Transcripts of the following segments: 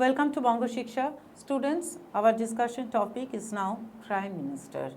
Welcome to bongosikha. Students, our discussion topic is now Prime Minister.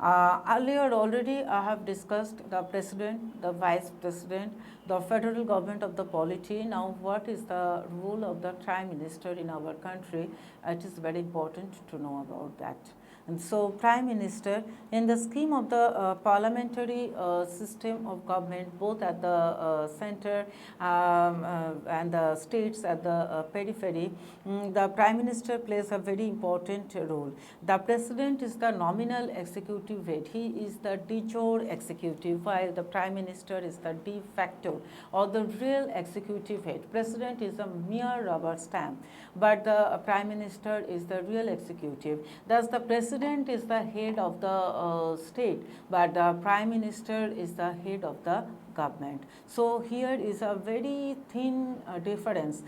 Earlier already I have discussed the President, the Vice President, the federal government of the polity. Now what is the role of the Prime Minister in our country? It is very important to know about that. And so Prime Minister, in the scheme of the parliamentary system of government, both at the center and the states at the periphery, the Prime Minister plays a very important role. The President is the nominal executive head. He is the de jure executive, while the Prime Minister is the de facto or the real executive head. President is a mere rubber stamp, but the Prime Minister is the real executive. Thus, the President is the head of the state, but the Prime Minister is the head of the government. So here is a very thin difference,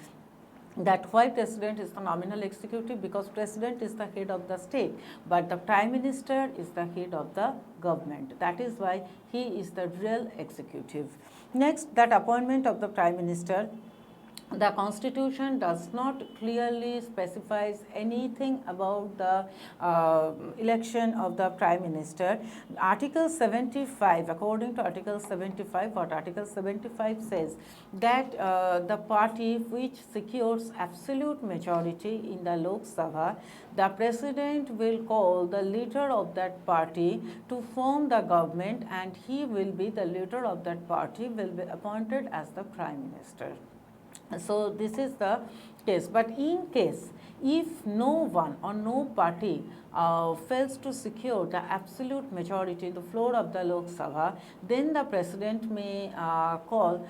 that why President is the nominal executive, because President is the head of the state, but the Prime Minister is the head of the government. That is why he is the real executive. Next, that appointment of the Prime Minister. The Constitution does not clearly specifies anything about the election of the Prime Minister. Article 75, according to Article 75, what Article 75 says, that the party which secures absolute majority in the Lok Sabha, the President will call the leader of that party to form the government, and he will be the leader of that party, will be appointed as the Prime Minister. So this is the case, but in case if no one or no party fails to secure the absolute majority in the floor of the Lok Sabha, then the President may call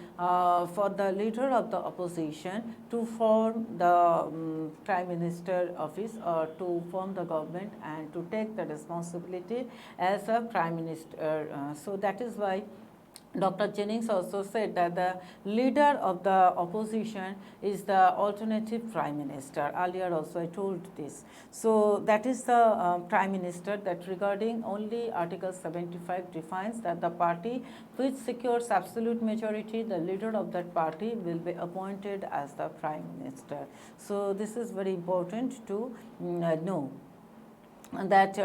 for the leader of the opposition to form the Prime Minister office or to form the government and to take the responsibility as a Prime Minister. So that is why Dr. Jennings also said that the leader of the opposition is the alternative Prime Minister. Earlier also I told this. So that is the Prime Minister, that regarding only Article 75 defines that the party which secures absolute majority, the leader of that party will be appointed as the Prime Minister. So this is very important to know, that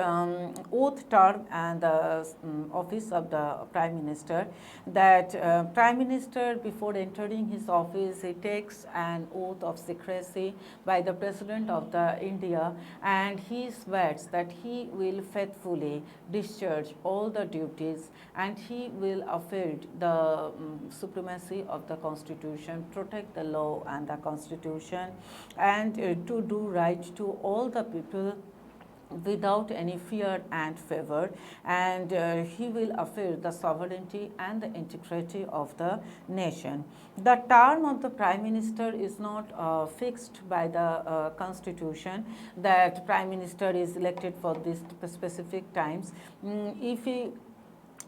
oath term and the office of the Prime Minister, that Prime Minister before entering his office, he takes an oath of secrecy by the President of the India, and he swears that he will faithfully discharge all the duties and he will uphold the supremacy of the Constitution, protect the law and the Constitution, and to do right to all the people without any fear and favor, and he will uphold the sovereignty and the integrity of the nation. The term of the Prime Minister is not fixed by the Constitution, that Prime Minister is elected for this specific times. If he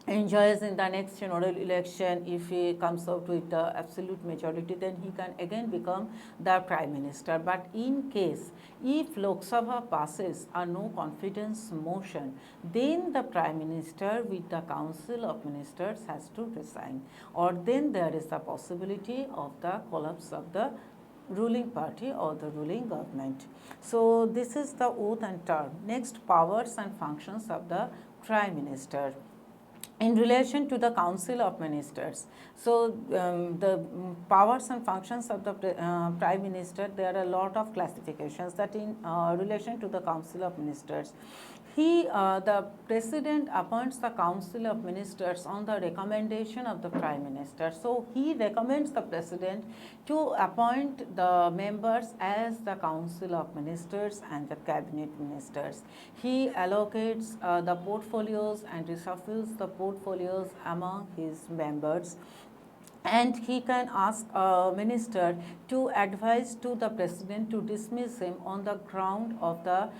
enjoys in the next general election, if he comes out with the absolute majority, then he can again become the Prime Minister. But in case if Lok Sabha passes a no confidence motion, then the Prime Minister with the Council of Ministers has to resign, or then there is the possibility of the collapse of the ruling party or the ruling government. So this is the oath and term. Next, powers and functions of the Prime Minister. In relation to the Council of Ministers, so the powers and functions of the Prime Minister, there are a lot of classifications, that in relation to the Council of Ministers, the President appoints the Council of Ministers on the recommendation of the Prime Minister. So he recommends the President to appoint the members as the Council of Ministers and the Cabinet Ministers. He allocates the portfolios and reshuffles the portfolios among his members, and he can ask a minister to advise to the President to dismiss him on the ground of the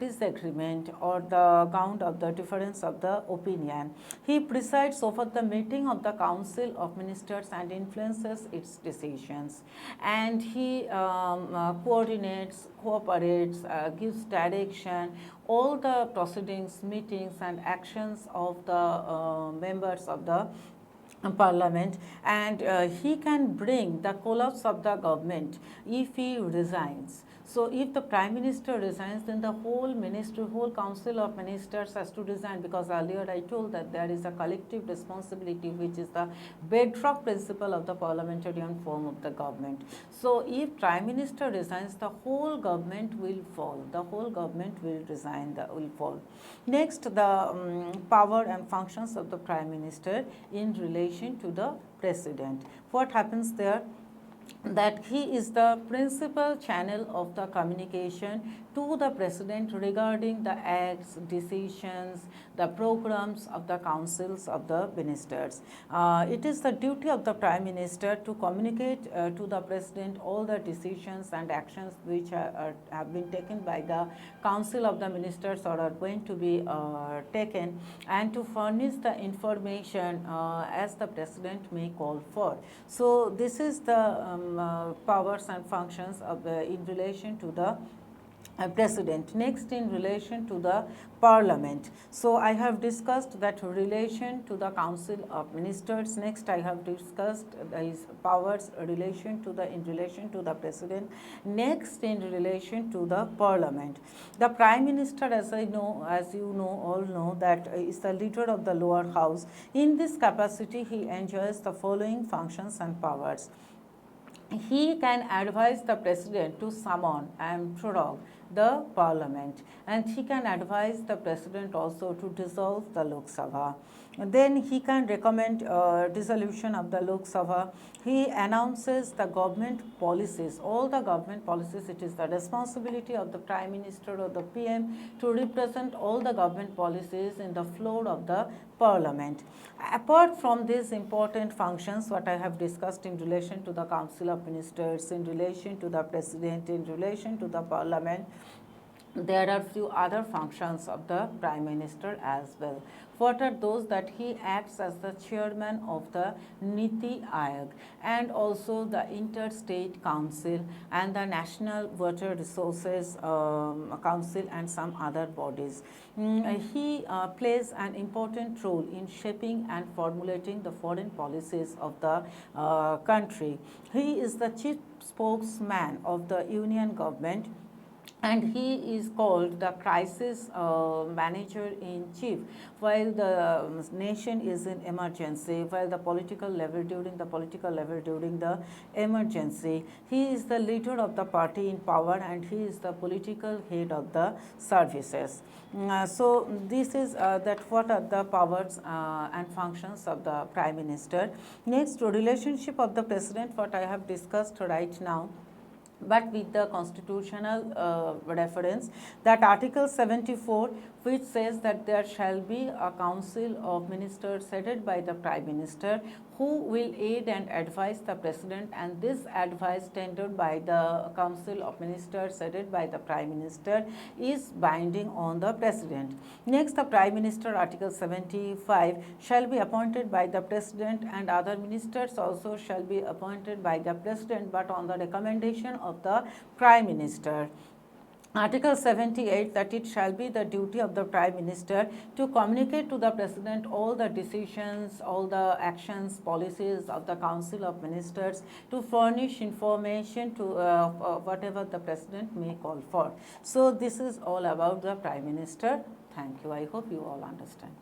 disagreement or the ground of the difference of the opinion. He presides over the meeting of the Council of Ministers and influences its decisions, and he coordinates, cooperates, gives direction, all the proceedings, meetings and actions of the members of the Parliament, and he can bring the collapse of the government if he resigns. So if the Prime Minister resigns, then the whole ministry, whole Council of Ministers has to resign, because earlier I told that there is a collective responsibility which is the bedrock principle of the parliamentarian form of the government. So if Prime Minister resigns, the whole government will fall. The whole government will resign, will fall. Next, the power and functions of the Prime Minister in relation to the President. What happens there? That he is the principal channel of the communication to the President regarding the acts, decisions, the programs of the councils of the ministers. It is the duty of the Prime Minister to communicate to the President all the decisions and actions which have been taken by the council of the ministers or are going to be taken, and to furnish the information as the President may call for. So this is the powers and functions of in relation to the President. Next, in relation to the Parliament. So I have discussed that relation to the Council of Ministers. Next, I have discussed his powers in relation to the President. Next, in relation to the Parliament. The Prime Minister, as you all know, that is the leader of the lower house. In this capacity, he enjoys the following functions and powers. He can advise the President to summon and prorogue the Parliament, and he can advise the President also to dissolve the Lok Sabha. Then he can recommend dissolution of the Lok Sabha. He announces the government policies, all the government policies. It is the responsibility of the Prime Minister or the PM to represent all the government policies in the floor of the Parliament. Apart from these important functions, what I have discussed in relation to the Council of Ministers, in relation to the President, in relation to the Parliament, there are few other functions of the Prime Minister as well. What are those? That he acts as the chairman of the Niti Aayog and also the Interstate Council and the National Water Resources Council and some other bodies. He plays an important role in shaping and formulating the foreign policies of the country. He is the chief spokesman of the Union government, and he is called the crisis manager in chief while the nation is in emergency, while the political level during the emergency. He is the leader of the party in power, and he is the political head of the services. So this is that what are the powers and functions of the Prime Minister. Next, relationship of the President, what I have discussed right now, but with the constitutional reference, that Article 74, which says that there shall be a council of ministers headed by the Prime Minister, who will aid and advise the President, and this advice tendered by the Council of Ministers headed by the Prime Minister is binding on the President. Next, the Prime Minister, Article 75, shall be appointed by the President, and other ministers also shall be appointed by the President, but on the recommendation of the Prime Minister. Article 78, that it shall be the duty of the Prime Minister to communicate to the President all the decisions, all the actions, policies of the Council of Ministers, to furnish information to whatever the President may call for. So this is all about the Prime Minister. Thank you. I hope you all understand.